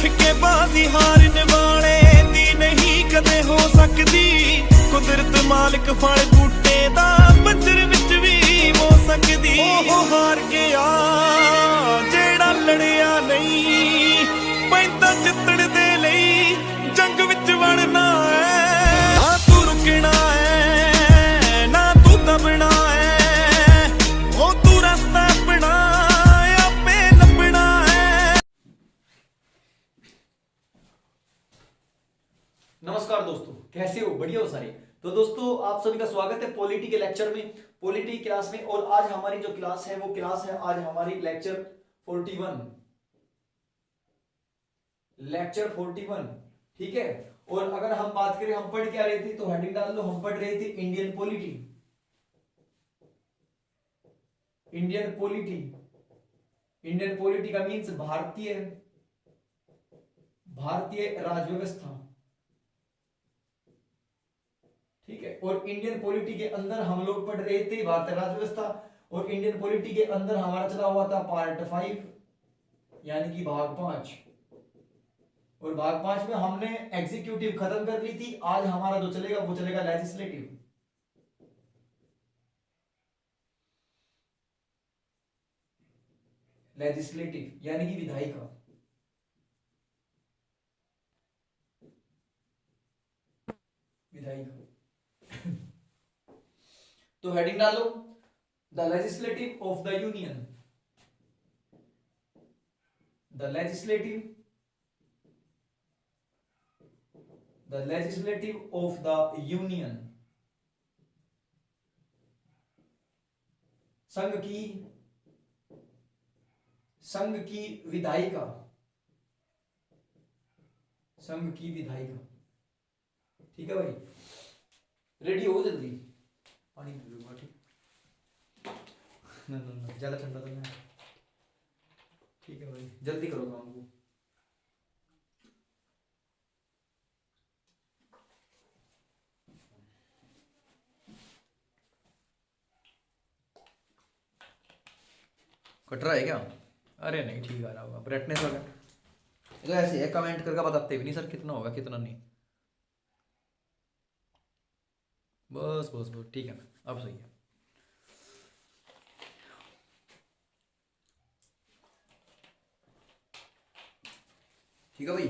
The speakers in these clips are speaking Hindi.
ठिकेबाजी हारन वाले दी नहीं कदे हो सकदी कुदरत मालिक फल बूटे दा बंजर विच भी हो सकदी ओ हार गया जेड़ा लड़िया नहीं पैंदा जितण दे लई जंग विच वड़ना है ना तू रुकना है ना तू दबना है ओ तू रास्ता अपना आपे लपना है। नमस्कार दोस्तों, कैसे हो? बढ़िया हो सारे। तो दोस्तों आप सभी का स्वागत है पॉलिटी के लेक्चर में, पॉलिटी क्लास में। और आज हमारी जो क्लास है वो क्लास है आज हमारी लेक्चर 41, ठीक है। और अगर हम बात करें हम पढ़ क्या रहे थे तो हेडिंग डाल लो, हम पढ़ रहे थे इंडियन पॉलिटी। इंडियन पॉलिटी का मीन्स भारतीय राज व्यवस्था, ठीक है। और इंडियन पॉलिटी के अंदर हम लोग पढ़ रहे थे भारतीय राज व्यवस्था, और इंडियन पॉलिटी के अंदर हमारा चला हुआ था पार्ट 5 यानी कि भाग 5। और भाग 5 में हमने एग्जीक्यूटिव खत्म कर ली थी। आज हमारा जो चलेगा वो चलेगा लेजिस्लेटिव। यानी कि विधायिका। तो हेडिंग डालो, the legislative of the union. The legislative of the union. संघ की विधायिका। ठीक है भाई, रेडी हो जल्दी। पानी पी लूंगा, ठीक ना ज्यादा ठंडा तो नहीं। ठीक है भाई, जल्दी करो काम को। कट रहा है क्या? अरे नहीं, ठीक आ रहा होगा। ब्राइटनेस वगैरह तो ऐसे है, कमेंट करके बताते भी नहीं सर कितना होगा कितना नहीं। बस बस बस ठीक है, अब सही है। ठीक है भाई।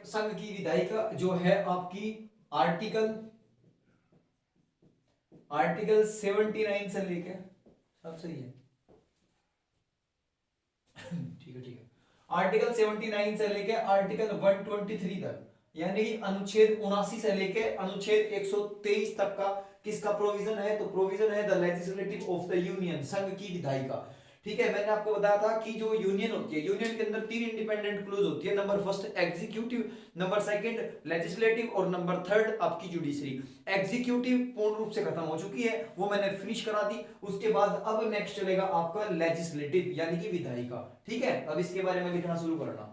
संघ की विधायिका जो है आपकी आर्टिकल 79 से लेके, सब सही है। ठीक है। आर्टिकल 79 से लेके आर्टिकल 123 तक, यानी कि अनुच्छेद 79 से लेके अनुच्छेद 123 तक का किसका प्रोविजन है? तो प्रोविजन है the legislative of the union, संघ की विधायिका। ठीक है, मैंने आपको बताया था कि जो यूनियन होती है, यूनियन के अंदर 3 इंडिपेंडेंट क्लूज होती है। Number first executive, number second legislative, और नंबर थर्ड आपकी जुडिशरी। एग्जीक्यूटिव पूर्ण रूप से खत्म हो चुकी है, वो मैंने फिनिश करा दी। उसके बाद अब नेक्स्ट चलेगा आपका लेजिस्लेटिव यानी कि विधायिका। ठीक है, अब इसके बारे में लिखना शुरू करना।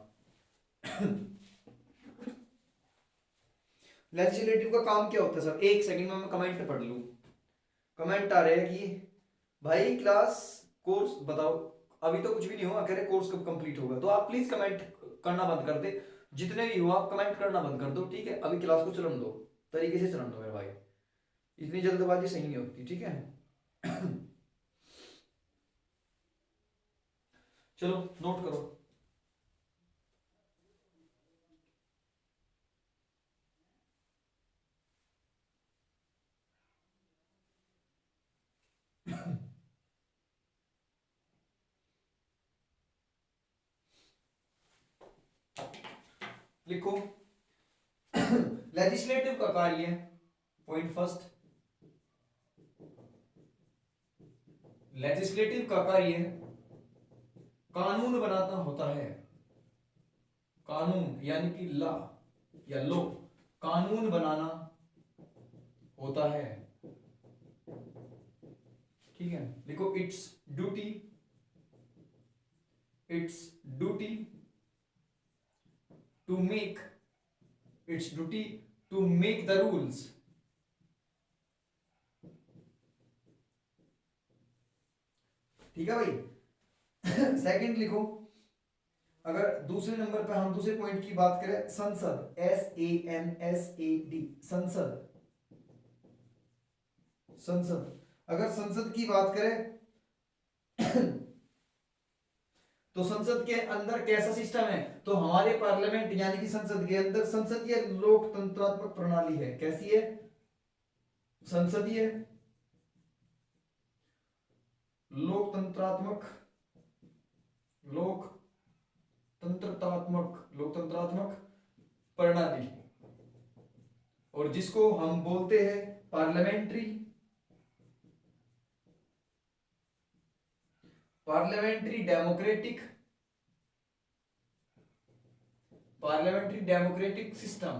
लेजिस्लेटिव का काम क्या होता है सर? एक सेकंड में मैं कमेंट पढ़ लूं। कमेंट आ रहे हैं कि भाई क्लास कोर्स बताओ, अभी तो कुछ भी नहीं हुआ, कह रहे कोर्स कब कंप्लीट होगा। तो आप प्लीज कमेंट करना बंद कर दे, जितने भी हो आप कमेंट करना बंद कर दो। ठीक है, अभी क्लास को चलन दो, तरीके से चलन दो मेरे भाई, इतनी जल्दबाजी सही नहीं होती। ठीक है। चलो नोट करो। लिखो, लेजिस्लेटिव का कार्य, पॉइंट फर्स्ट, लेजिस्लेटिव का कार्य कानून बनाना होता है। कानून यानी कि लॉ या लो, कानून बनाना होता है। ठीक है, लिखो it's duty to make its duty to make the rules ठीक है भाई। सेकंड लिखो, अगर दूसरे नंबर पे हम दूसरे पॉइंट की बात करें, संसद, SANSAD, संसद, संसद, अगर संसद की बात करें तो संसद के अंदर कैसा सिस्टम है, तो हमारे पार्लियामेंट यानी कि संसद के अंदर संसदीय लोकतंत्रात्मक प्रणाली है। कैसी है? संसदीय लोकतंत्रात्मक, लोकतंत्रात्मक प्रणाली, और जिसको हम बोलते हैं पार्लियामेंट्री डेमोक्रेटिक सिस्टम।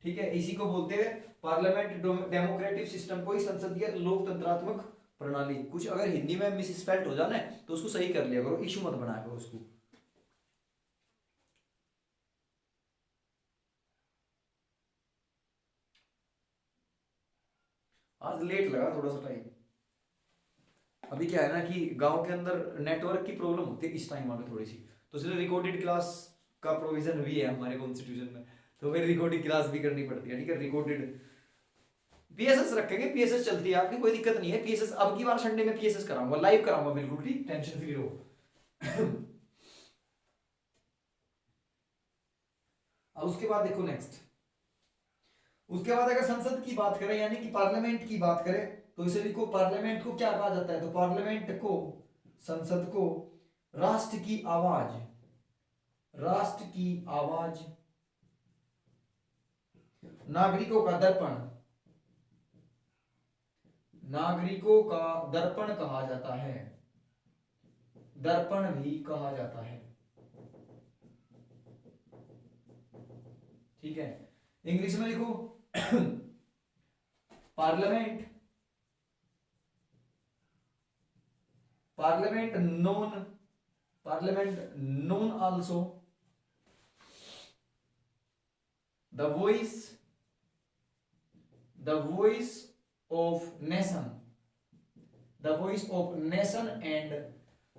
ठीक है, इसी को बोलते हैं पार्लियामेंट डेमोक्रेटिक सिस्टम को ही संसदीय लोकतंत्रात्मक प्रणाली। कुछ अगर हिंदी में मिस स्पेल्ट हो जाना है तो उसको सही कर लिया करो, इशू मत बनाया करो उसको। आज लेट लगा थोड़ा सा टाइम, अभी क्या है ना कि गांव के अंदर नेटवर्क की प्रॉब्लम होती है इस टाइम में थोड़ी सी, तो इसलिए रिकॉर्डेड क्लास का प्रोविजन भी है हमारे कॉन्स्टिट्यूशन में, तो फिर रिकॉर्डेड क्लास भी करनी पड़ती है। ठीक है, रिकॉर्डेड पीएसएस रखेंगे, पीएसएस चलती है आपकी, कोई दिक्कत नहीं है। पीएसएस अब की बार संडे में पीएसएस कराऊंगा, लाइव कराऊंगा बिल्कुल, ठीक, टेंशन फ्री रहो। अब उसके बाद देखो नेक्स्ट, उसके बाद अगर संसद की बात करें यानी कि पार्लियामेंट की बात करें तो इसे लिखो, पार्लियामेंट को क्या कहा जाता है, तो पार्लियामेंट को, संसद को राष्ट्र की आवाज, राष्ट्र की आवाज, नागरिकों का दर्पण, नागरिकों का दर्पण कहा जाता है, दर्पण भी कहा जाता है। ठीक है, इंग्लिश में लिखो parliament, parliament known also the voice of nation, the voice of nation and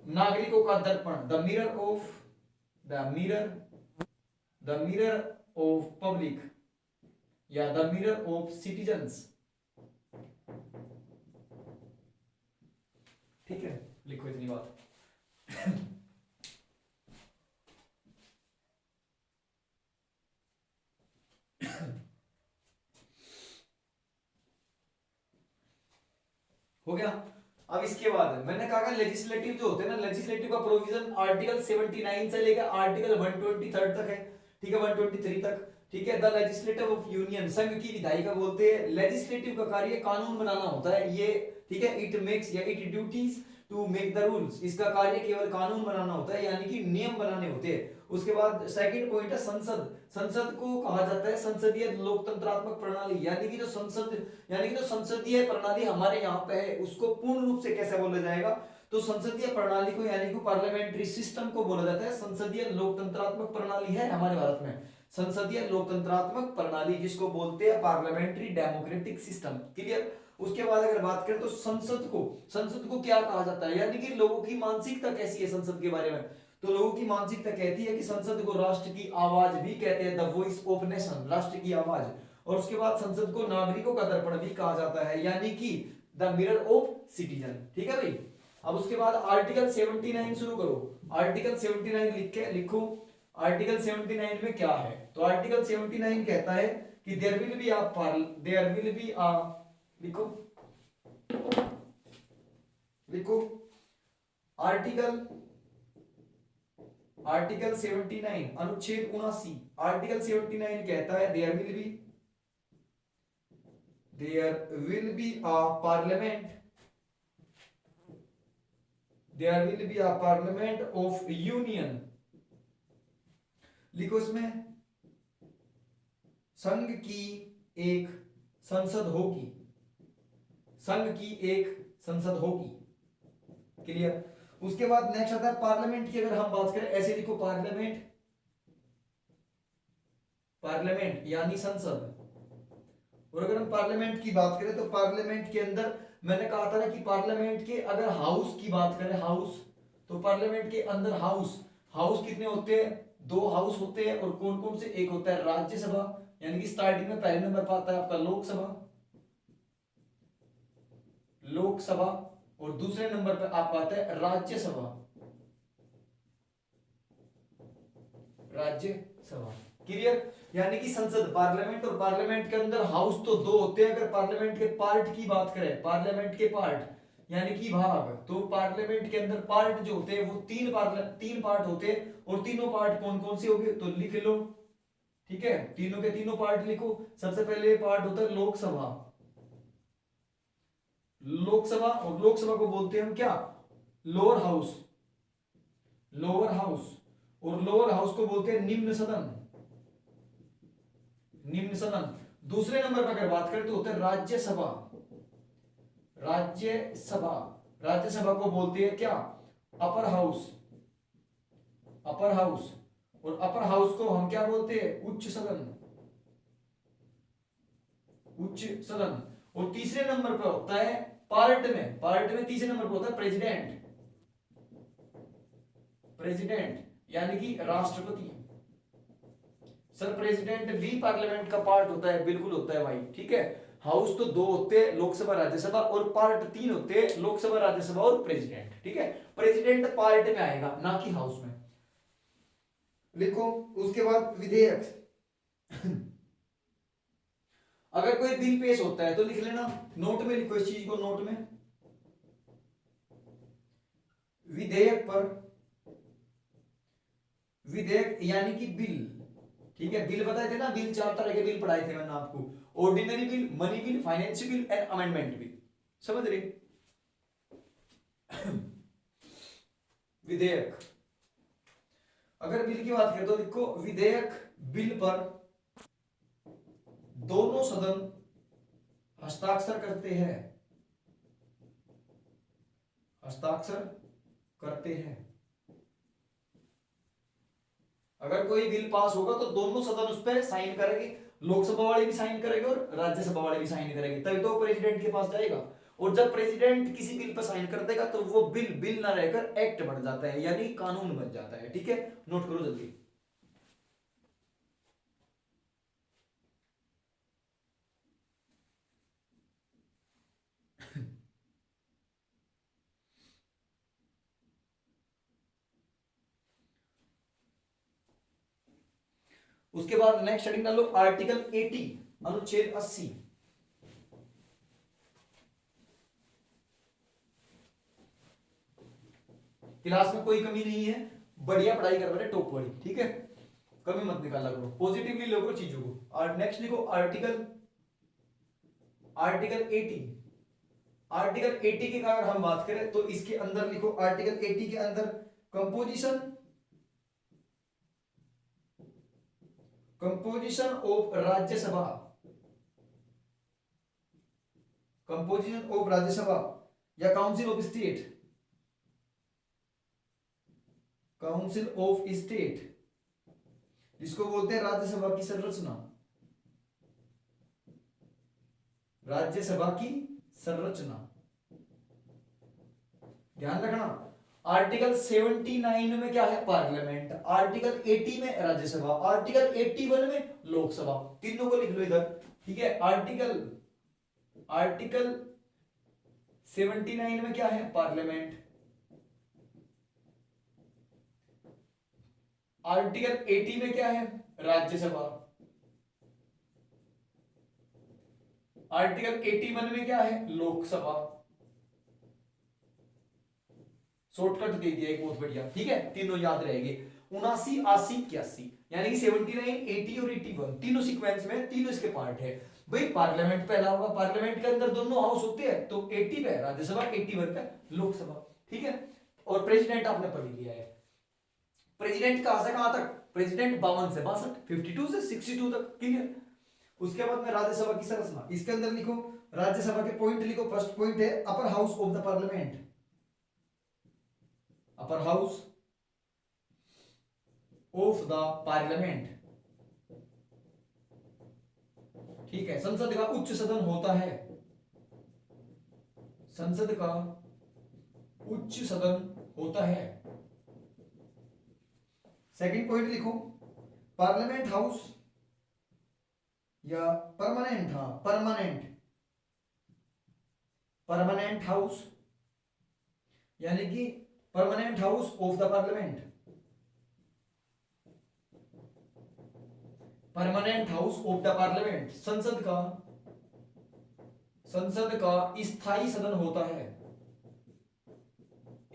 नागरिकों का दर्पण, the mirror of public या the mirror of citizens। ठीक है, लिखो इतनी बात। हो गया। अब इसके बाद मैंने कहा लेजिस्लेटिव जो होते हैं ना, लेजिस्लेटिव का प्रोविजन आर्टिकल 79 से लेकर आर्टिकल 123 तक है। ठीक है, 123 तक। ठीक है, द लेजिस्लेटिव ऑफ यूनियन, संघ की विधायिका बोलते हैं। लेजिस्लेटिव का कार्य कानून बनाना होता है ये। ठीक है, इट मेक्स या it duties to make the rules, इसका कार्य केवल कानून बनाना होता है यानी कि नियम बनाने होते हैं। उसके बाद सेकंड पॉइंट है संसद, संसद को कहा जाता है संसदीय लोकतंत्रात्मक प्रणाली, यानी कि जो संसदीय प्रणाली हमारे यहाँ पे है उसको पूर्ण रूप से कैसे बोला जाएगा, तो संसदीय प्रणाली को यानी कि पार्लियामेंट्री सिस्टम को बोला जाता है संसदीय लोकतंत्रात्मक प्रणाली है हमारे भारत में, संसदीय लोकतंत्रात्मक प्रणाली जिसको बोलते हैं पार्लियामेंट्री डेमोक्रेटिक सिस्टम। क्लियर। उसके बाद अगर बात करें तो संसद को क्या कहा जाता है, यानी कि लोगों की मानसिकता कैसी है संसद के बारे में, तो लोगों की मानसिकता कहती है कि संसद को राष्ट्र की आवाज भी कहते हैं, द वॉइस ऑफ नेशन, राष्ट्र की आवाज। और उसके बाद संसद को नागरिकों का दर्पण भी कहा जाता है यानी कि द मिरर ऑफ सिटीजन। ठीक है भाई। अब उसके बाद आर्टिकल 79 शुरू करो। आर्टिकल 79 लिखो। आर्टिकल 79 में क्या है, तो आर्टिकल 79 कहता है कि देयर विल बी अ लिखो आर्टिकल 79 अनुच्छेद 79, आर्टिकल 79 कहता है there will be a parliament of union. लिखो इसमें संघ की एक संसद होगी, संघ की एक संसद होगी। क्लियर। उसके बाद नेक्स्ट आता है पार्लियामेंट की। अगर हम बात करें ऐसे लिखो पार्लियामेंट यानी संसद। और अगर हम पार्लियामेंट की बात करें तो पार्लियामेंट के अंदर मैंने कहा था ना कि पार्लियामेंट के अगर हाउस की बात करें, हाउस, तो पार्लियामेंट के अंदर हाउस हाउस कितने होते हैं? 2 हाउस होते हैं। और कौन कौन से? एक होता है राज्यसभा, यानी कि स्टार्टिंग में पहले नंबर पर आता है आपका लोकसभा, लोकसभा, और दूसरे नंबर पर आपका आता है राज्यसभा, राज्यसभा। क्लियर? यानी कि संसद, पार्लियामेंट, और पार्लियामेंट के अंदर हाउस तो 2 होते हैं। अगर पार्लियामेंट के पार्ट की बात करें, पार्लियामेंट के पार्ट यानी कि भाग, तो पार्लियामेंट के अंदर पार्ट जो होते हैं वो 3 पार्ट होते हैं। और तीनों पार्ट कौन कौन से होंगे? तो लिख लो, ठीक है, तीनों के तीनों पार्ट लिखो। सबसे पहले पार्ट होता है लोकसभा, लोकसभा, और लोकसभा को बोलते हैं हम क्या? Lower house, lower house. और लोअर हाउस को बोलते हैं निम्न सदन, निम्न सदन। दूसरे नंबर पर अगर बात करें तो होता है राज्यसभा, राज्यसभा। राज्यसभा को बोलते हैं क्या? Upper house, upper house. और अपर हाउस को हम क्या बोलते हैं? उच्च सदन, उच्च सदन। और तीसरे नंबर पर होता है पार्ट में तीसरे नंबर पर होता है प्रेसिडेंट, प्रेसिडेंट यानी कि राष्ट्रपति। सर प्रेसिडेंट भी पार्लियामेंट का पार्ट होता है? बिल्कुल होता है भाई, ठीक है। हाउस तो 2 होते हैं, लोकसभा राज्यसभा, और पार्ट 3 होते हैं, लोकसभा राज्यसभा और प्रेसिडेंट, ठीक है। प्रेसिडेंट पार्ट में आएगा, ना कि हाउस में। लिखो। उसके बाद विधेयक। अगर कोई बिल पेश होता है तो लिख लेना, नोट में लिखो इस चीज को, नोट में। विधेयक पर, विधेयक यानी कि बिल, ठीक है। बिल बताए थे ना, बिल 4 तरह के बिल पढ़ाए थे मैंने आपको, ordinary bill, money bill, finance bill and amendment bill, समझ रहे? विधेयक, अगर बिल की बात करें तो देखो, विधेयक बिल पर दोनों सदन हस्ताक्षर करते हैं, हस्ताक्षर करते हैं। अगर कोई बिल पास होगा तो दोनों सदन उस पर साइन करेंगे, लोकसभा वाले भी साइन करेंगे और राज्यसभा वाले भी साइन करेंगे, तभी तो प्रेसिडेंट के पास जाएगा। और जब प्रेसिडेंट किसी बिल पर साइन कर देगा तो वो बिल बिल ना रहकर एक्ट बन जाता है, यानी कानून बन जाता है, ठीक है। नोट करो जल्दी। उसके बाद नेक्स्ट हेडिंग डालो, आर्टिकल 80, अनुच्छेद 80। क्लास में कोई कमी नहीं है, बढ़िया पढ़ाई कर रहे, टॉप वाली, ठीक है। कमी मत निकाला करो, पॉजिटिवली लो करो चीजों को। और नेक्स्ट लिखो आर्टिकल, आर्टिकल 80। आर्टिकल 80 की अगर हम बात करें तो इसके अंदर लिखो, आर्टिकल 80 के अंदर composition, composition of Rajya Sabha, composition of Rajya Sabha या council of state, council of state, जिसको बोलते हैं राज्यसभा की संरचना, राज्यसभा की संरचना। ध्यान रखना, आर्टिकल 79 में क्या है? पार्लियामेंट। आर्टिकल 80 में राज्यसभा। आर्टिकल 81 में लोकसभा। तीनों को लिख लो इधर, ठीक है। आर्टिकल 79 में क्या है? पार्लियामेंट। आर्टिकल 80 में क्या है? राज्यसभा। आर्टिकल 81 में क्या है? लोकसभा। शॉर्टकट दे दिया एक बहुत बढ़िया, ठीक है। तीनों याद रहेंगे, 79, 80, 81, यानी कि 79, 80 और 81 तीनों सीक्वेंस में, तीनों इसके पार्ट है। भाई पार्लियामेंट पहला होगा, पार्लियामेंट के अंदर दोनों हाउस होते हैं, तो 80 पे राज्यसभा, 81 पे लोकसभा, ठीक है। और प्रेसिडेंट आपने पढ़ लिया है। प्रेसिडेंट कहां से कहां तक? प्रेसिडेंट 52 से 62, 52 से 62 तक, क्लियर। उसके बाद में राज्यसभा की संरचना, इसके अंदर लिखो राज्यसभा के पॉइंट लिखो। फर्स्ट पॉइंट है upper house of the parliament, upper house of the parliament, ठीक है। संसद का उच्च सदन होता है, संसद का उच्च सदन होता है। सेकंड पॉइंट लिखो, पार्लियामेंट हाउस या परमानेंट, हाँ परमानेंट हाउस यानी कि permanent house of the parliament, permanent house of the parliament संसद का स्थायी सदन होता है,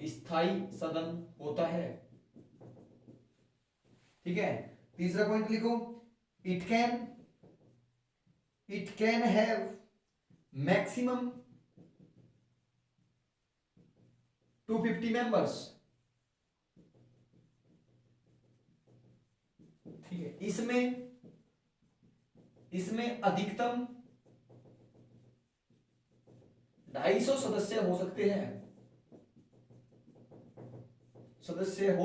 स्थायी सदन होता है। ठीक है, तीसरा पॉइंट लिखो, it can have maximum 250 members. ठीक है, इसमें अधिकतम 250 सदस्य हो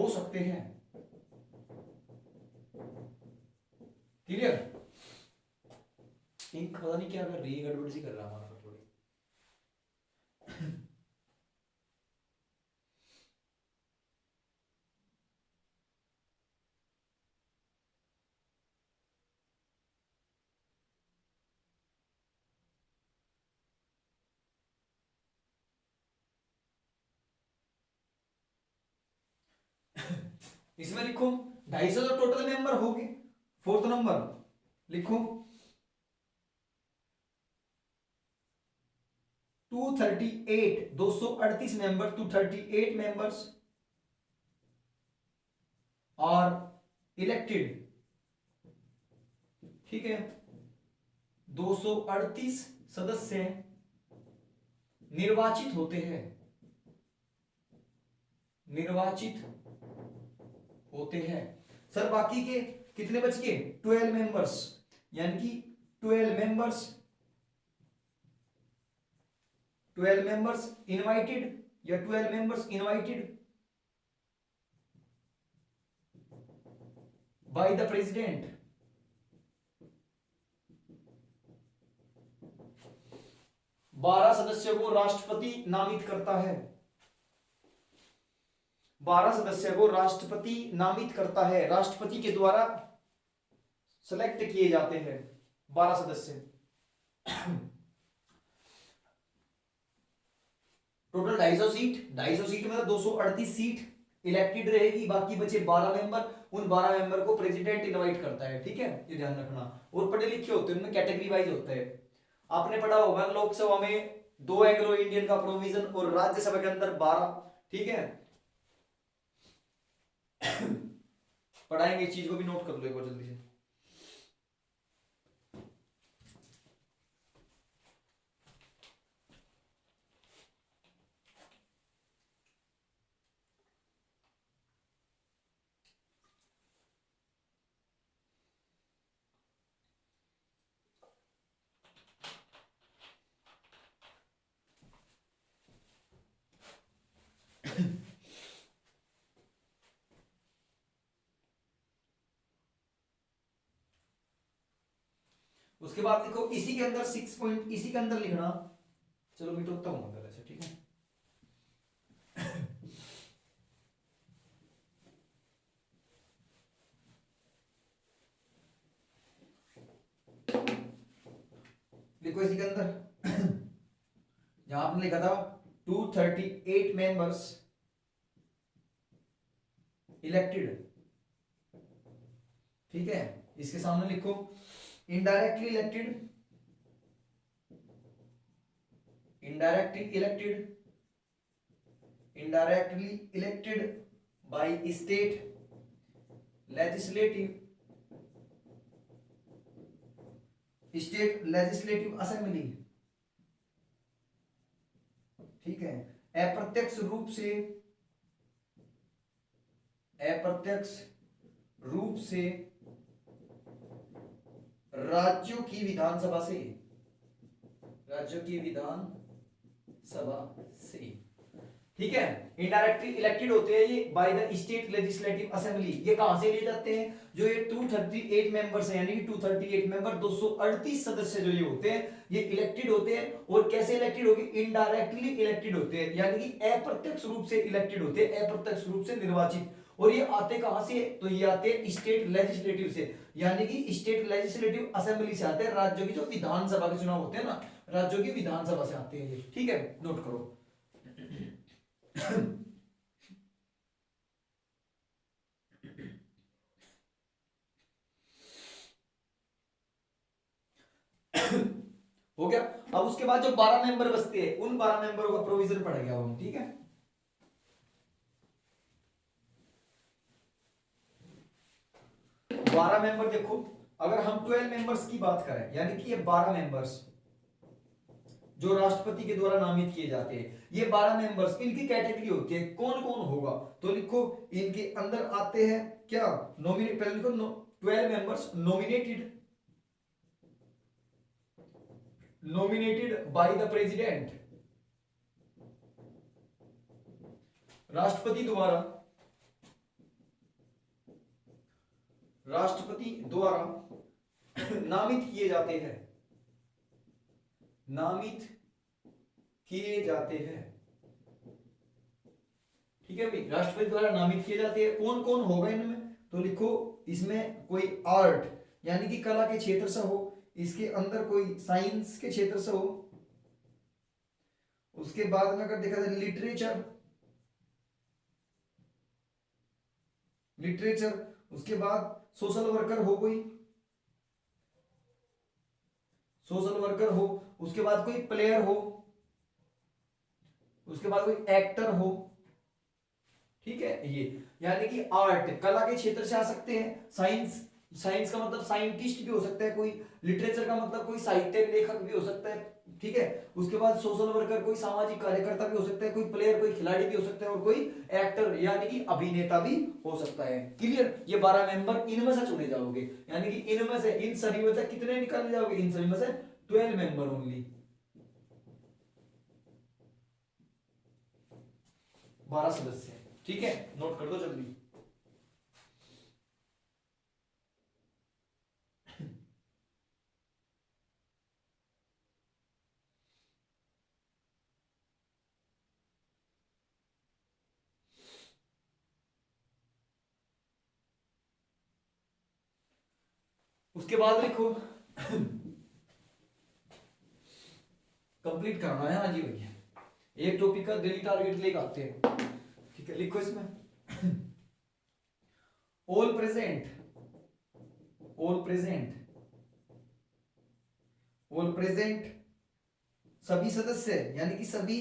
सकते हैं, क्लियर। इंक पता नहीं क्या कर रही है, गड़बड़ सी कर रहा है हमारा थोड़ी। इसमें लिखो 250 तो टोटल मेंबर हो गए। फोर्थ नंबर लिखो 238 मेंबर, 238 मेंबर्स और इलेक्टेड। ठीक है, 238 सदस्य निर्वाचित होते हैं, सर बाकी के कितने बच गए? 12 मेंबर्स, यानी कि 12 मेंबर्स इनवाइटेड या 12 members invited by the president. 12 सदस्यों को राष्ट्रपति नामित करता है, 12 सदस्यों को राष्ट्रपति नामित करता है, राष्ट्रपति के द्वारा सेलेक्ट किए जाते हैं 12 सदस्य। टोटल 250 सीट में 238 सीट इलेक्टेड रहेगी, बाकी बचे 12 मेंबर, उन 12 मेंबर को प्रेसिडेंट इनवाइट करता है। ठीक है, ये ध्यान रखना। और पढ़े लिखे होते हैं, उनमें कैटेगरी वाइज होता है। आपने पढ़ा होगा लोकसभा में 2 एंग्लो इंडियन का प्रोविजन और राज्यसभा के अंदर 12। ठीक है, पढ़ाएंगे, इस चीज को भी नोट कर लो एक बार जल्दी से। उसके बाद लिखो इसी के अंदर 6 पॉइंट इसी के अंदर लिखना। चलो मिटोता हूं पहले से, ठीक है। लिखो इसी के अंदर जहां आपने लिखा था 238 मेंबर्स इलेक्टेड। ठीक है, इसके सामने लिखो indirectly elected by state legislative assembly। ठीक है, अप्रत्यक्ष रूप से राज्यों की विधानसभा से ठीक है। इनडायरेक्टली इलेक्टेड होते हैं ये by the state legislative assembly. ये कहां से लिए जाते हैं? जो ये 238 मेंबर्स हैं, यानी कि 238 मेंबर 238 सदस्य जो ये होते हैं, ये इलेक्टेड होते हैं। और कैसे इलेक्टेड होगी? इनडायरेक्टली इलेक्टेड होते हैं, यानी कि अप्रत्यक्ष रूप से इलेक्टेड होते हैं, अप्रत्यक्ष रूप से निर्वाचित। और ये आते कहां से? तो ये आते हैं स्टेट लेजिस्लेटिव से, यानी कि स्टेट लेजिस्लेटिव असेंबली से आते हैं। राज्यों की जो विधानसभा के चुनाव होते हैं ना, राज्यों की विधानसभा से आते हैं ये, ठीक है, नोट करो। हो गया। अब उसके बाद जो 12 मेंबर बचते हैं, उन 12 मेंबरों का प्रोविजन पढ़ेंगे अब हम, ठीक है। बारह मेंबर देखो, अगर हम 12 मेंबर्स की बात करें, यानी कि ये 12 मेंबर्स जो राष्ट्रपति के द्वारा नामित किए जाते हैं, ये 12 मेंबर्स, इनकी कैटेगरी होती है। कौन कौन होगा? तो लिखो, इनके अंदर आते हैं क्या? नॉमिनेट, पहले लिखो 12 members nominated by the president, राष्ट्रपति द्वारा नामित किए जाते हैं, ठीक है भाई, राष्ट्रपति द्वारा नामित किए जाते हैं। कौन कौन होगा इनमें? तो लिखो, इसमें कोई आर्ट यानी कि कला के क्षेत्र से हो, इसके अंदर कोई साइंस के क्षेत्र से हो, उसके बाद में अगर देखा जाए लिटरेचर, उसके बाद सोशल वर्कर हो, उसके बाद कोई प्लेयर हो, उसके बाद कोई एक्टर हो, ठीक है। ये यानी कि आर्ट, कला के क्षेत्र से आ सकते हैं। साइंस का मतलब साइंटिस्ट भी हो सकता है कोई, लिटरेचर का मतलब कोई साहित्य लेखक भी हो सकता है, ठीक है। उसके बाद सोशल वर्कर, कोई सामाजिक कार्यकर्ता भी हो सकता है, कोई प्लेयर, कोई खिलाड़ी भी हो सकता है, और कोई एक्टर यानी कि अभिनेता भी हो सकता है। क्लियर? ये 12 मेंबर, इनमें से चुने जाओगे, यानी कि इनमें से, इन सभी में से कितने निकाले जाओगे? इन सभी में से 12 मेंबर ओनली, 12 सदस्य, ठीक है। नोट कर दो जल्दी। उसके बाद लिखो, कंप्लीट करना है आज ही भैया, एक टॉपिक का डेली टारगेट लेकर आते हैं, ठीक है। लिखो इसमें, ऑल प्रेजेंट सभी सदस्य, यानी कि सभी,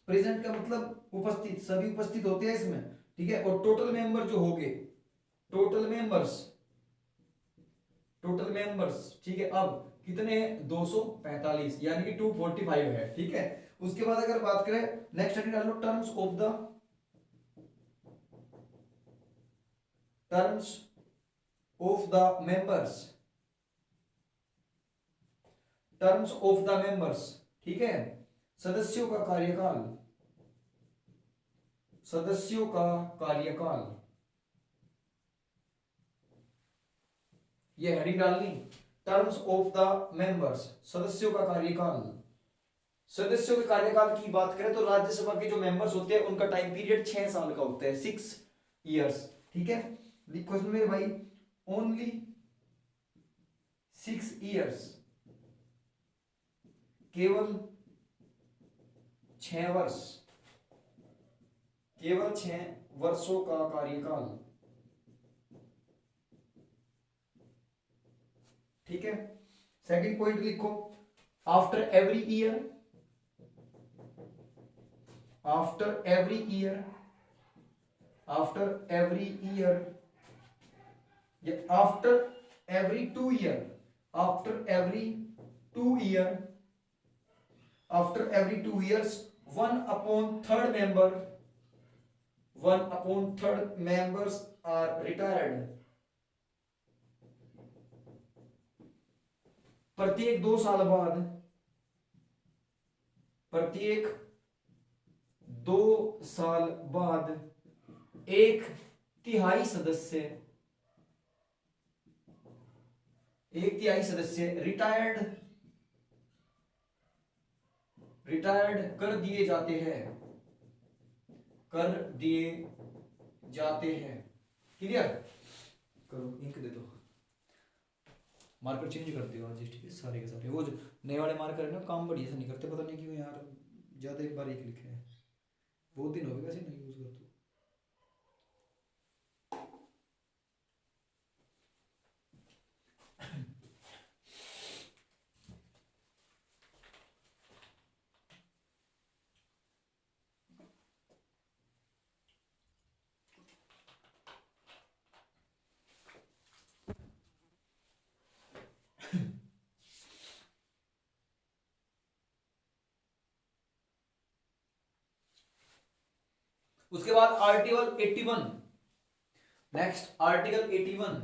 प्रेजेंट का मतलब उपस्थित, सभी उपस्थित होते हैं इसमें, ठीक है। और टोटल मेंबर जो होंगे, टोटल मेंबर्स, ठीक है। अब कितने हैं? 245, यानी कि 245 है, ठीक है। उसके बाद अगर बात करें, नेक्स्ट हेडिंग डाल लो, टर्म्स ऑफ द मेंबर्स, ठीक है। सदस्यों का कार्यकाल, ये हेडिंग डालनी, टर्म्स ऑफ द मेंबर्स, सदस्यों का कार्यकाल। सदस्यों के कार्यकाल की बात करें तो राज्यसभा के जो मेंबर्स होते हैं उनका टाइम पीरियड 6 साल का होता है, 6 इयर्स, ठीक है। लिखो इसमें मेरे भाई, ओनली 6 इयर्स, केवल 6 वर्ष, केवल 6 वर्षों का कार्यकाल, ठीक है। सेकंड पॉइंट लिखो, after every year, after every 2 year, after every 2 years 1/3 members are retired। प्रत्येक 2 साल बाद 2 साल बाद 1/3 सदस्य रिटायर्ड कर दिए जाते हैं। क्लियर? करो, इंक दे दो, मार्कर चेंज कर दियो आज, ठीक है? सारे के सारे वो जो नए वाले मार्कर है ना, काम बढ़िया से नहीं करते, पता नहीं क्यों यार, ज्यादा एक बार एक लिखे हैं, बहुत दिन हो गए वैसे नहीं यूज करते। उसके बाद आर्टिकल 81, नेक्स्ट आर्टिकल 81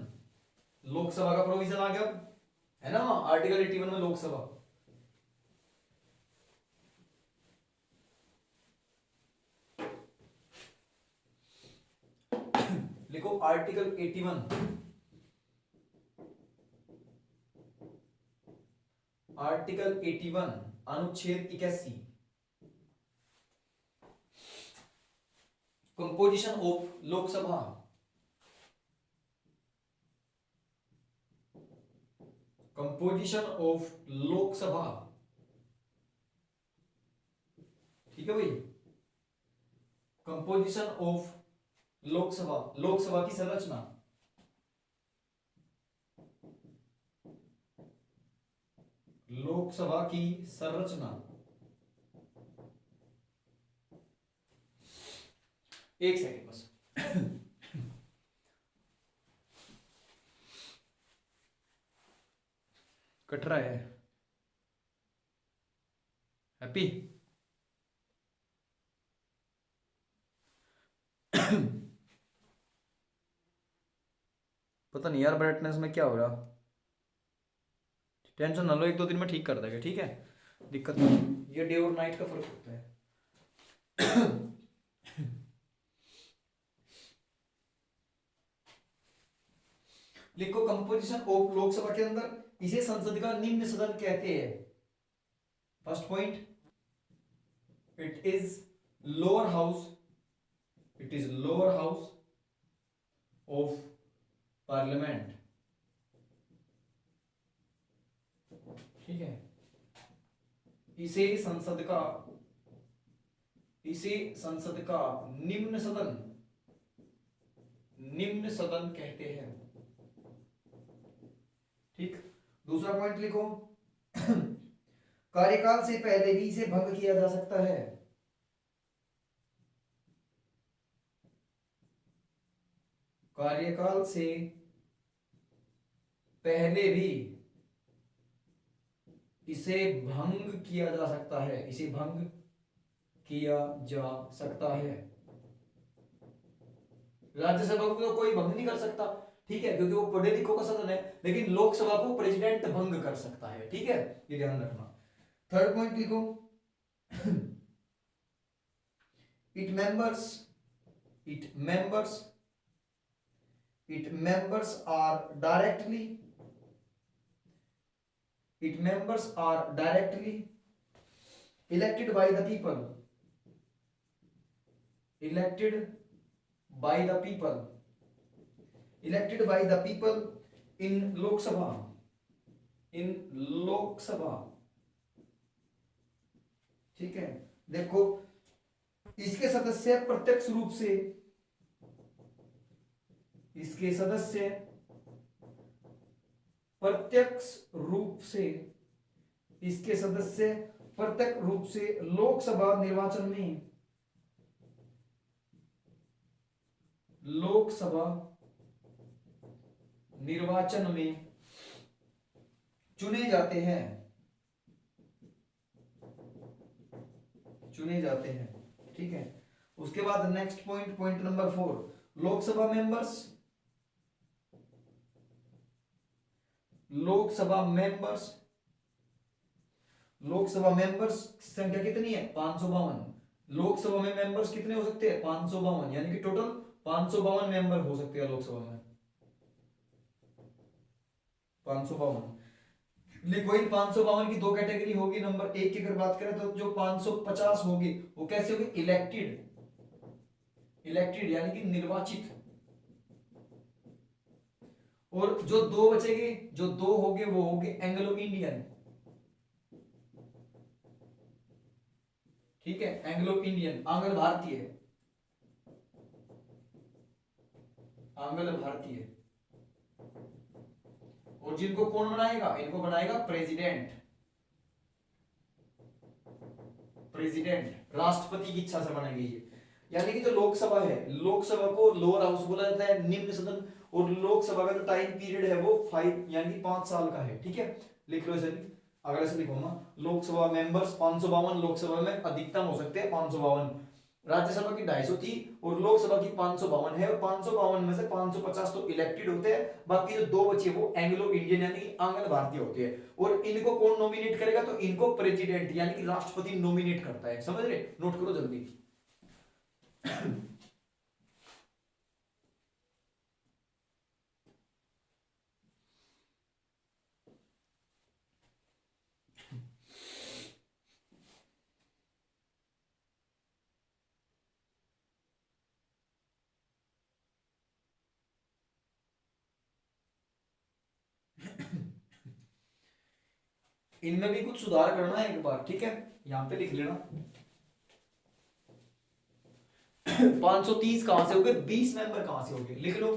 लोकसभा का प्रोविजन आ गया, है ना? आर्टिकल 81 में लोकसभा, लिखो आर्टिकल 81, आर्टिकल 81 अनुच्छेद 81, composition of Lok Sabha, composition of Lok Sabha, ठीक है भाई? कंपोजिशन ऑफ लोकसभा, लोकसभा की संरचना, लोकसभा की संरचना। एक सेकंड बस। कट रहा है हैप्पी? पता नहीं यार ब्राइटनेस में क्या हो रहा, टेंशन ना लो, 1-2 दिन में ठीक कर देगा, ठीक है? दिक्कत नहीं, ये डे और नाइट का फर्क होता है। लिखो कंपोजिशन ऑफ लोकसभा के अंदर इसे संसद का निम्न सदन कहते हैं। First point, it is lower house, it is lower house of parliament, ठीक है? इसे संसद का निम्न सदन कहते हैं, ठीक? दूसरा पॉइंट लिखो, कार्यकाल से पहले भी इसे भंग किया जा सकता है, कार्यकाल से पहले भी इसे भंग किया जा सकता है, इसे भंग किया जा सकता है। राज्यसभा को तो कोई भंग नहीं कर सकता, ठीक है, क्योंकि वो पढ़े लिखों का सदन है, लेकिन लोकसभा को प्रेसिडेंट भंग कर सकता है, ठीक है? ये ध्यान रखना। थर्ड पॉइंट लिखो, it members are directly elected by the people, in Lok Sabha, ठीक है? देखो, इसके सदस्य प्रत्यक्ष रूप से लोकसभा निर्वाचन में चुने जाते हैं, ठीक है? उसके बाद next point number 4, Lok Sabha members की संख्या कितनी है? 552। लोकसभा में मेंबर्स कितने हो सकते हैं? 552, यानी कि टोटल 552 मेंबर हो सकते हैं लोकसभा में। 552 लिखो। इन 552 की दो कैटेगरी होगी। नंबर एक की अगर बात करें तो जो 550 होगी वो कैसे होगी? इलेक्टेड, इलेक्टेड यानी कि निर्वाचित। और जो दो बचेंगे, जो दो होंगे वो होंगे एंग्लो इंडियन। ठीक है, एंग्लो इंडियन, आंग्ल भारतीय, आंग्ल भारतीय। और जिनको कौन बनाएगा? इनको बनाएगा प्रेसिडेंट, प्रेसिडेंट राष्ट्रपति की इच्छा से बनाएंगे ये। यानी कि जो लोकसभा है, लोकसभा को लोअर हाउस बोला जाता है, निम्न सदन। और लोकसभा का जो टाइम पीरियड है वो 5 यानी कि 5 साल का है। ठीक है, लिख लो इसे। अगर ऐसे लिखो ना, लोकसभा मेंबर्स 552, लोकसभा में अधिकतम हो सकते हैं 552। राज्यसभा की 250 थी और लोकसभा की 552 है। और 552 में से 550 तो इलेक्टेड होते हैं, बाकी जो दो बचे वो एंग्लो इंडियन यानी आंग्ल भारतीय होते हैं। और इनको कौन नॉमिनेट करेगा? तो इनको प्रेसिडेंट यानी कि राष्ट्रपति नॉमिनेट करता है। समझ रहे? नोट करो जल्दी। इनमें भी कुछ सुधार करना है एक बार। ठीक है, यहां पे लिख लेना। 530 कहां से हो गए? 20 मेंबर कहां से हो गए? लिख लो।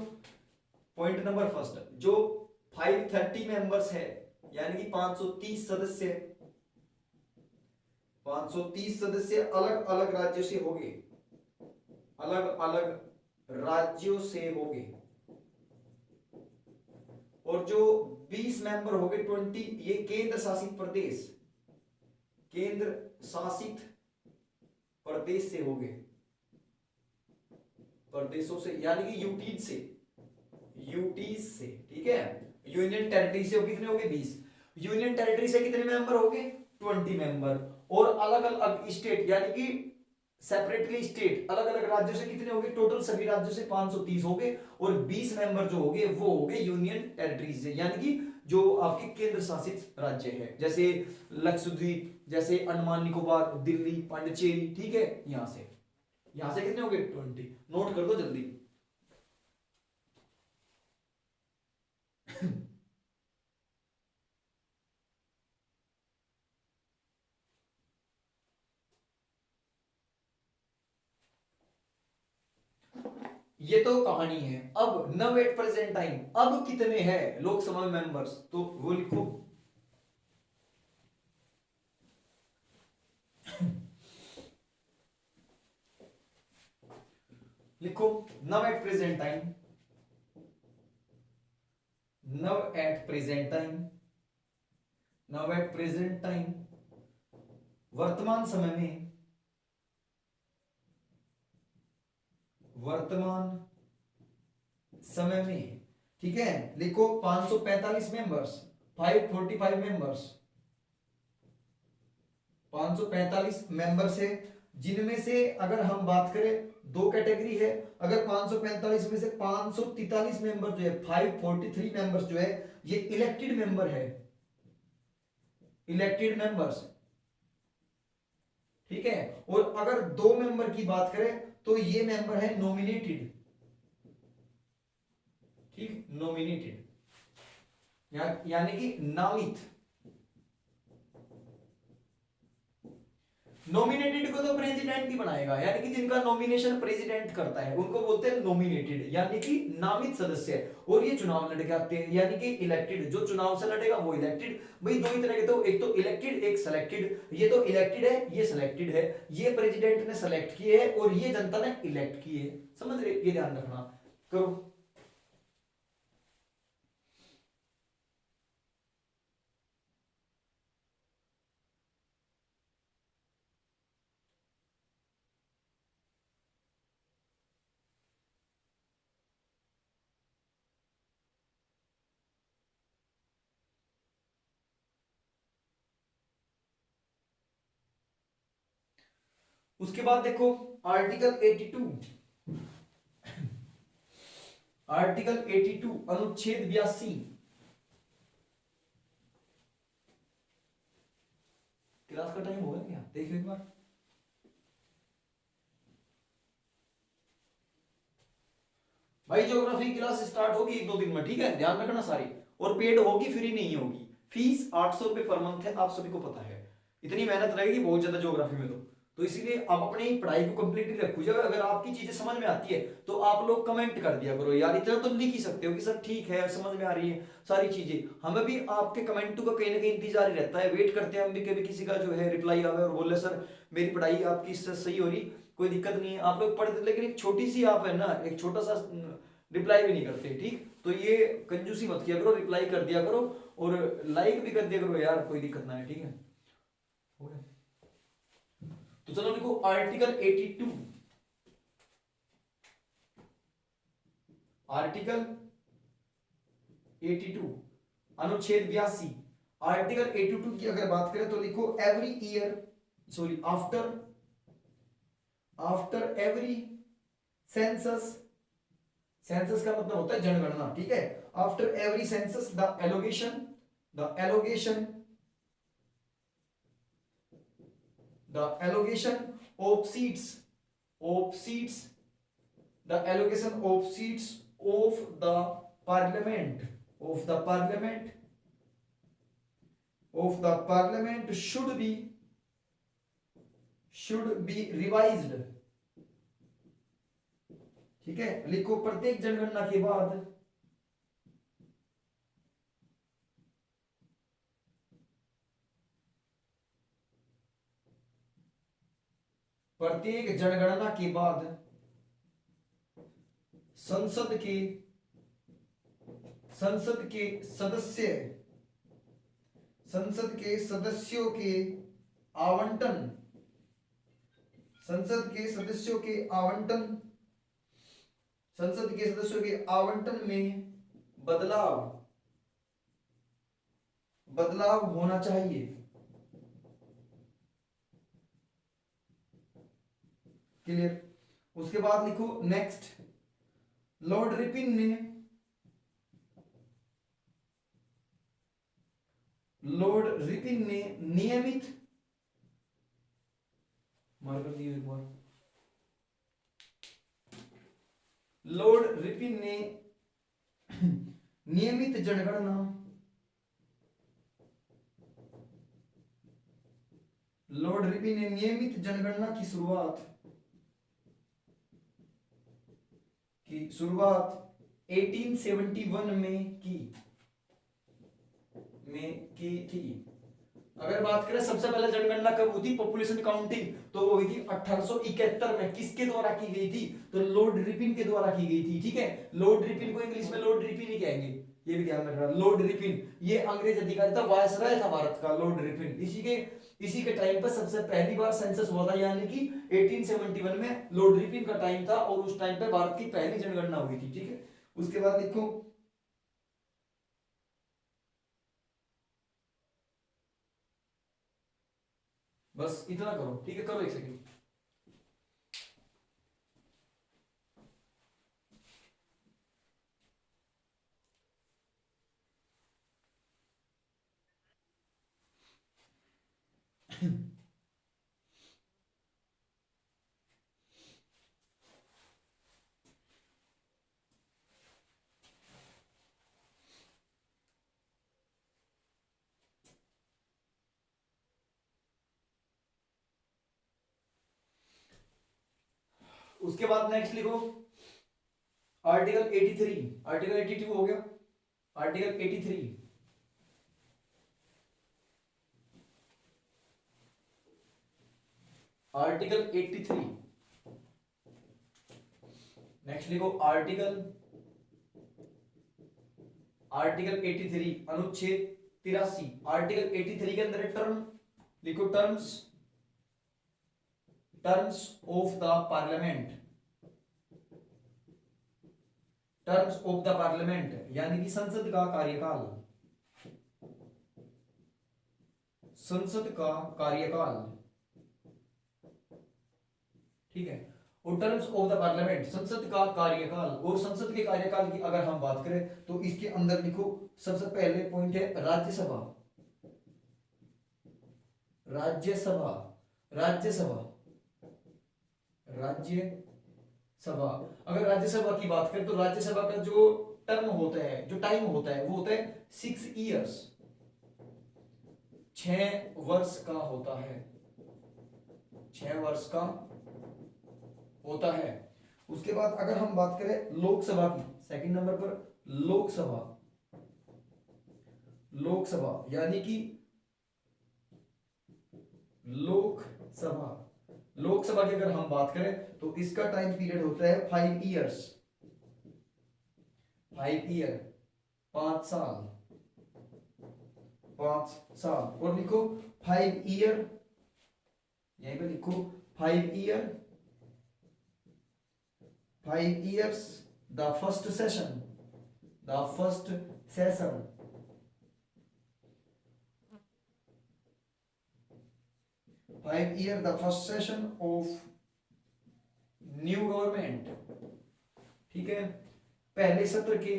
पॉइंट नंबर फर्स्ट, जो 530 मेंबर्स है यानी कि 530 सदस्य, 530 सदस्य अलग अलग राज्यों से होंगे, अलग अलग राज्यों से होंगे। और जो 20 मेंबर हो गए 20, ये केंद्र शासित प्रदेश, केंद्र शासित प्रदेश से होंगे, प्रदेशों से यानी कि यूटीज से, यूटीज से। ठीक है, यूनियन टेरिटरी से कितने हो गए? 20। यूनियन टेरिटरी से कितने मेंबर हो गए? 20 मेंबर। और अलग अलग स्टेट यानी कि सेपरेटली स्टेट, अलग अलग राज्यों से कितने हो गए? टोटल सभी राज्यों से 530 हो गए। और 20 मेंबर जो हो गए वो हो गए यूनियन टेरिटरी से, यानी कि जो आपके केंद्र शासित राज्य है, जैसे लक्षद्वीप, जैसे अंडमान निकोबार, दिल्ली, पांडिचेरी। ठीक है, यहां से कितने हो गए? 20। नोट कर दो जल्दी। ये तो कहानी है। अब नव एट प्रेजेंट टाइम अब कितने हैं लोकसभा मेंबर्स? तो वो लिखो। लिखो नव एट प्रेजेंट टाइम, नव एट प्रेजेंट टाइम, नव एट प्रेजेंट टाइम, वर्तमान समय में, वर्तमान समय में। ठीक है, लिखो 545 मेंबर्स, 545 मेंबर्स, 545 मेंबर्स है। जिनमें से अगर हम बात करें, दो कैटेगरी है। अगर 545 में से 543 मेंबर जो है, 543 मेंबर्स जो है, ये इलेक्टेड मेंबर है, इलेक्टेड मेंबर्स। ठीक है, और अगर दो मेंबर की बात करें तो ये मेंबर है नॉमिनेटेड। ठीक, नॉमिनेटेड यानी कि नामित। नॉमिनेटेड को तो प्रेसिडेंट ही बनाएगा, यानी कि जिनका नॉमिनेशन प्रेसिडेंट करता है उनको बोलते हैं नॉमिनेटेड, यानी कि नामित सदस्य। और ये चुनाव लड़ के आते हैं, यानी कि इलेक्टेड। जो चुनाव से लड़ेगा वो इलेक्टेड। भाई दो ही तरह के, तो एक तो इलेक्टेड, एक सिलेक्टेड। ये तो इलेक्टेड है, ये सिलेक्टेड है। ये प्रेसिडेंट ने सेलेक्ट किए है और ये जनता ने इलेक्ट किए। समझ रहे? ये ध्यान रखना। करो। उसके बाद देखो आर्टिकल 82, आर्टिकल 82 अनुच्छेद 82, क्लास का टाइम हो गया क्या, देखिए एक बार। भाई ज्योग्राफी क्लास स्टार्ट होगी 1-2 दिन में, ठीक है, ध्यान रखना सारी, और पेड होगी, फ्री नहीं होगी। फीस 800 रुपए पर मंथ है, आप सभी को पता है, इतनी मेहनत रहेगी बहुत ज्यादा ज्योग्राफी में। तो इसीलिए आप अपनी पढ़ाई को कंप्लीटली रखो। जब अगर आपकी चीजें समझ में आती है तो आप लोग कमेंट कर दिया करो यार, इतना तो लिख ही सकते हो कि सर ठीक है, समझ में आ रही है सारी चीजें। हमें भी आपके कमेंटों का कहीं ना कहीं इंतजार ही रहता है, वेट करते हैं हम भी, कभी किसी का जो है रिप्लाई आवे और बोले सर मेरी पढ़ाई आपकी इससे सही हो रही, कोई दिक्कत नहीं है, आप लोग पढ़ते, लेकिन एक छोटी सी आप है ना, एक छोटा सा रिप्लाई भी नहीं करते, ठीक। तो ये कंजूसी मत किया करो, रिप्लाई कर दिया करो और लाइक भी कर दिया करो यार, कोई दिक्कत ना है, ठीक है। हो गया, तो चलो लिखो आर्टिकल 82, आर्टिकल 82 अनुच्छेद 82। आर्टिकल 82 की अगर बात करें तो लिखो every year, sorry after every census, census का मतलब होता है जनगणना, ठीक है। After every census the allocation of seats, the allocation of seats of the parliament should be revised, ठीक है। लिखो प्रत्येक जनगणना के बाद संसद के सदस्यों के आवंटन में बदलाव होना चाहिए। क्लियर। उसके बाद लिखो नेक्स्ट, लॉर्ड रिपिन ने नियमित, मार्कर दिए एक बार, लॉर्ड रिपिन ने नियमित जनगणना की शुरुआत 1871 में की थी। अगर बात करें सबसे पहले जनगणना कब हुई थी, पॉपुलेशन काउंटिंग, तो वो हुई थी 1871 में। किसके द्वारा की गई थी, तो लॉर्ड रिपिन के द्वारा की गई थी, ठीक है। लॉर्ड रिपिन को इंग्लिश में लॉर्ड रिपिन ही कहेंगे, ये भी ध्यान रखना। लॉर्ड रिपिन ये अंग्रेज अधिकारी था, वायसराय था भारत का, लॉर्ड रिपिन। इसी के टाइम पर सबसे पहली बार सेंसस हुआ था, यानी कि 1871 में लॉर्ड रिपिन का टाइम था, और उस टाइम पे भारत की पहली जनगणना हुई थी, ठीक है। उसके बाद लिखो बस इतना करो, ठीक है, करो एक सेकंड। उसके बाद नेक्स्ट लिखो आर्टिकल 83, आर्टिकल 82 हो गया, आर्टिकल 83, आर्टिकल 83। नेक्स्ट लिखो आर्टिकल 83 अनुच्छेद 83। आर्टिकल 83 के अंदर टर्म लिखो, टर्म्स ऑफ द पार्लियामेंट, यानी कि संसद का कार्यकाल। ठीक है। और टर्म्स ऑफ द पार्लियामेंट, संसद का कार्यकाल, और संसद के कार्यकाल की अगर हम बात करें तो इसके अंदर लिखो सबसे पहले पॉइंट है राज्यसभा। राज्यसभा, राज्यसभा, राज्यसभा। अगर राज्यसभा की बात करें तो राज्यसभा का जो टर्म होता है, जो टाइम होता है, वो होता है 6 इयर्स, 6 वर्ष का होता है, 6 वर्ष का होता है। उसके बाद अगर हम बात करें लोकसभा की, सेकंड नंबर पर लोकसभा, लोकसभा यानी कि लोकसभा, लोकसभा की अगर हम बात करें तो इसका टाइम पीरियड होता है 5 इयर्स, 5 ईयर, 5 साल, 5 साल। और लिखो 5 ईयर, यहीं पे लिखो 5 year, 5 years the first session, the first session, 5 year the first session of new government, ठीक है। पहले सत्र के,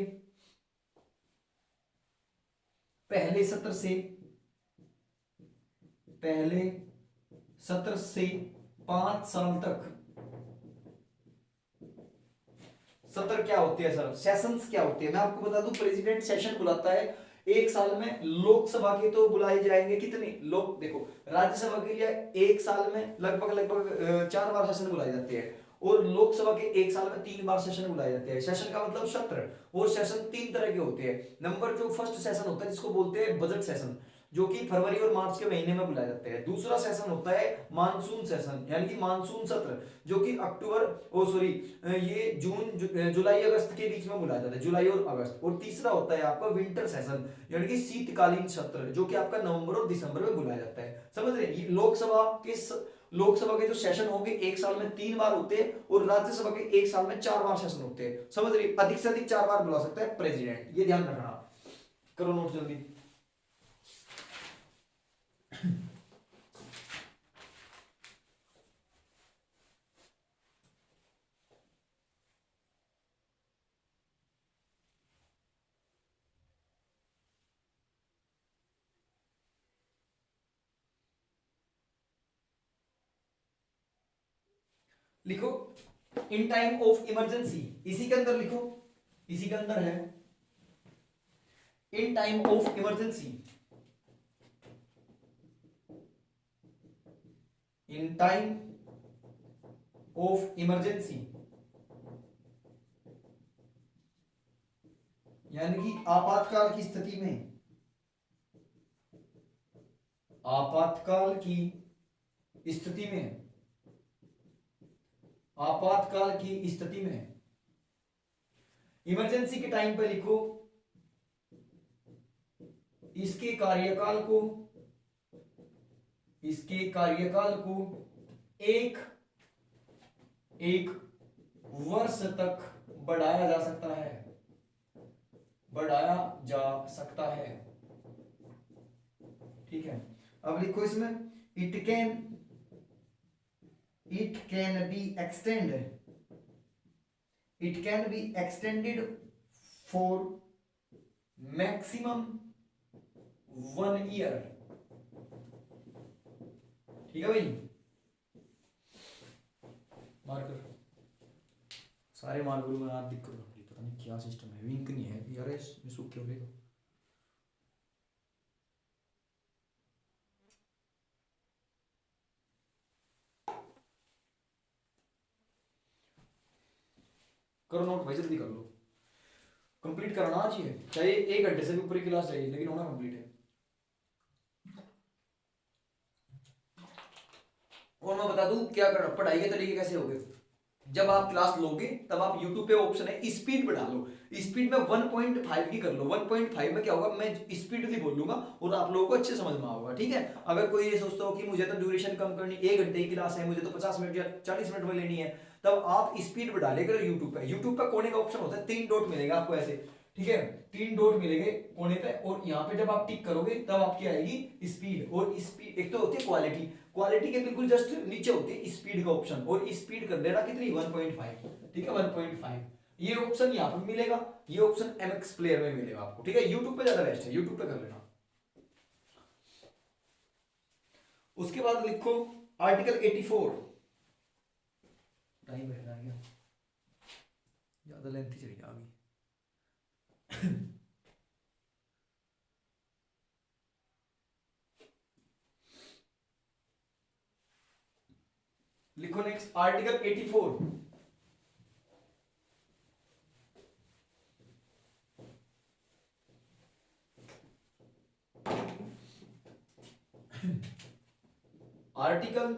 पहले सत्र से, पहले सत्र से 5 साल तक। सत्र क्या होते हैं सर, सेशंस क्या होते हैं, मैं आपको बता दूं प्रेसिडेंट सेशन बुलाता है एक साल में। लोकसभा के तो बुलाए जाएंगे कितने लोग, देखो राज्यसभा के लिए एक साल में लगभग 4 बार सेशन बुलाए जाते हैं, और लोकसभा के एक साल में 3 बार सेशन बुलाए जाते हैं। सेशन का मतलब सत्र, और सेशन 3 तरह के होते हैं। नंबर जो फर्स्ट सेशन होता है जिसको बोलते हैं बजट सेशन, जो कि फरवरी और मार्च के महीने में बुलाए जाते हैं। दूसरा सेशन होता है मानसून सेशन, यानी कि मानसून सत्र, जो कि ये जून जुलाई अगस्त के बीच में बुलाया जाता है, जुलाई और अगस्त। और तीसरा होता है आपका विंटर सेशन, यानी कि शीतकालीन सत्र, जो कि आपका नवंबर और दिसंबर में बुलाया जाता है। समझ रहे, लोकसभा के जो सेशन होंगे एक साल में 3 बार होते हैं, और राज्यसभा के एक साल में 4 बार सेशन होते हैं। समझ रहे, अधिक से अधिक 4 बार बुला सकता है प्रेसिडेंट, ये ध्यान रखना। करो नोट जल्दी। लिखो इन टाइम ऑफ इमरजेंसी, इसी के अंदर लिखो, इसी के अंदर है in time of emergency, in time of emergency, यानी कि आपातकाल की स्थिति में, आपातकाल की स्थिति में, आपातकाल की स्थिति में इमरजेंसी के टाइम पे लिखो इसके कार्यकाल को, इसके कार्यकाल को एक वर्ष तक बढ़ाया जा सकता है, बढ़ाया जा सकता है। ठीक है, अब लिखो इसमें it can be extended for maximum 1 year. ठीक है भाई, मार्कर सारे मार्कर में आप दिक्कत हो रही, पता नहीं क्या सिस्टम है, विंक नहीं है यार, इसमें सूख क्यों रहे हो। करो नोट भाई, जल्दी कर लो, कंप्लीट कराना चाहिए, चाहे 1 घंटे से भी ऊपर की क्लास चाहिए, लेकिन होना कंप्लीट है। और मैं बता दूं क्या करना, पढ़ाई के तरीके कैसे होंगे। जब आप क्लास लोगे तब आप YouTube पे ऑप्शन है स्पीड बढ़ा लो, स्पीड में 1.5 की कर लो। 1.5 में क्या होगा, मैं स्पीडली बोलूंगा और आप लोगों को अच्छे समझ में आएगा। ठीक है, अगर कोई ये सोचता हो कि मुझे तो ड्यूरेशन कम करनी, 1 घंटे की क्लास है, मुझे तो 50 मिनट या 40 मिनट में लेनी है, तब आप स्पीड बढ़ा लेकर यूट्यूब पे कोने का ऑप्शन होता है, 3 डॉट मिलेगा आपको ऐसे। ठीक है, 3 डॉट मिलेंगे कोने पे, और यहाँ पे जब आप टिक करोगे तब आपकी आएगी स्पीड। और स्पीड एक तो होती है क्वालिटी, क्वालिटी के बिल्कुल जस्ट नीचे होती है स्पीड का ऑप्शन, और स्पीड कर देना कितनी 1.5, ठीक है 1.5। ये ऑप्शन यहाँ पे मिलेगा, ये ऑप्शन MX प्लेयर में मिलेगा आपको, ठीक है। यूट्यूब पे ज्यादा बेस्ट है, यूट्यूब पे कर लेना। उसके बाद लिखो आर्टिकल 84, टाइम है गया, ज्यादा लेंथी चली आ गई। लिखो नेक्स्ट आर्टिकल 84। आर्टिकल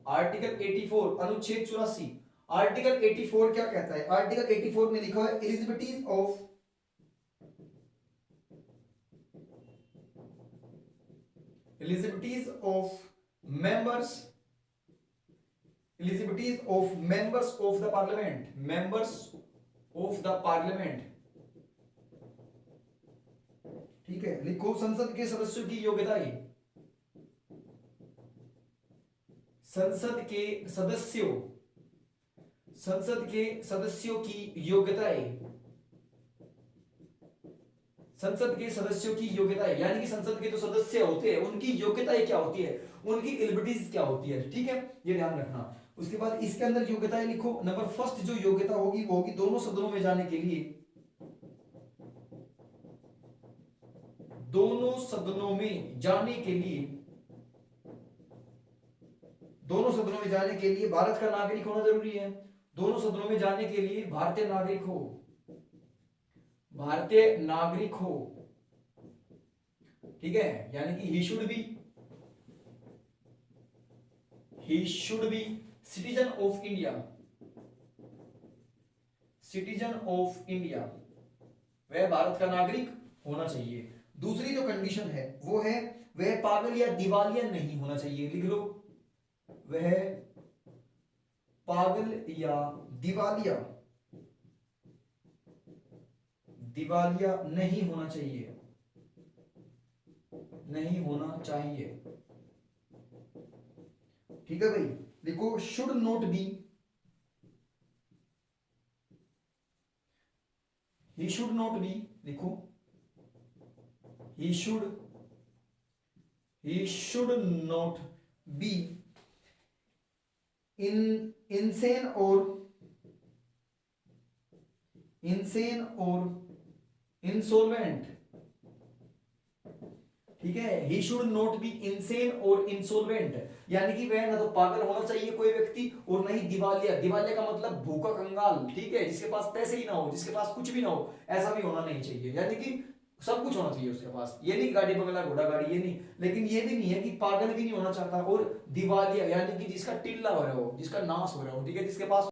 84 अनुच्छेद 84। आर्टिकल 84 क्या कहता है? आर्टिकल 84 में लिखा है eligibilities of members of the parliament, ठीक है। लिखो संसद के सदस्यों की योग्यताएं, संसद के सदस्यों की योग्यताएं, संसद के सदस्यों की योग्यताएं, यानी कि संसद के जो सदस्य होते हैं उनकी योग्यताएं क्या होती है, उनकी एलिजिबिलिटीज क्या होती है, ठीक है, ये ध्यान रखना। उसके बाद इसके अंदर योग्यताएं लिखो। नंबर फर्स्ट जो योग्यता होगी वो होगी दोनों सदनों में जाने के लिए, दोनों सदनों में जाने के लिए भारत का नागरिक होना जरूरी है। दोनों सदनों में जाने के लिए भारतीय नागरिक हो, ठीक है, यानी कि he should be citizen of India, वह भारत का नागरिक होना चाहिए। दूसरी जो कंडीशन है वो है वह पागल या दिवालिया नहीं होना चाहिए। लिख लो, वह पागल या दिवालिया नहीं होना चाहिए, ठीक है भाई। लिखो शुड नॉट बी, लिखो he should not be insane or insolvent, ठीक है। he should not be insane or insolvent, यानी कि वह ना तो पागल होना चाहिए कोई व्यक्ति और ना ही दिवालिया का मतलब भूखा कंगाल, ठीक है, जिसके पास पैसे ही ना हो, जिसके पास कुछ भी ना हो, ऐसा भी होना नहीं चाहिए। यानी कि सब कुछ होना चाहिए उसके पास, ये नहीं गाड़ी बंगला घोड़ा गाड़ी, ये नहीं, लेकिन ये भी नहीं है कि पागल भी नहीं होना चाहता और दिवालिया यानी कि जिसका टिल्ला हो रहा हो, जिसका नाश हो रहा हो, ठीक है, जिसके पास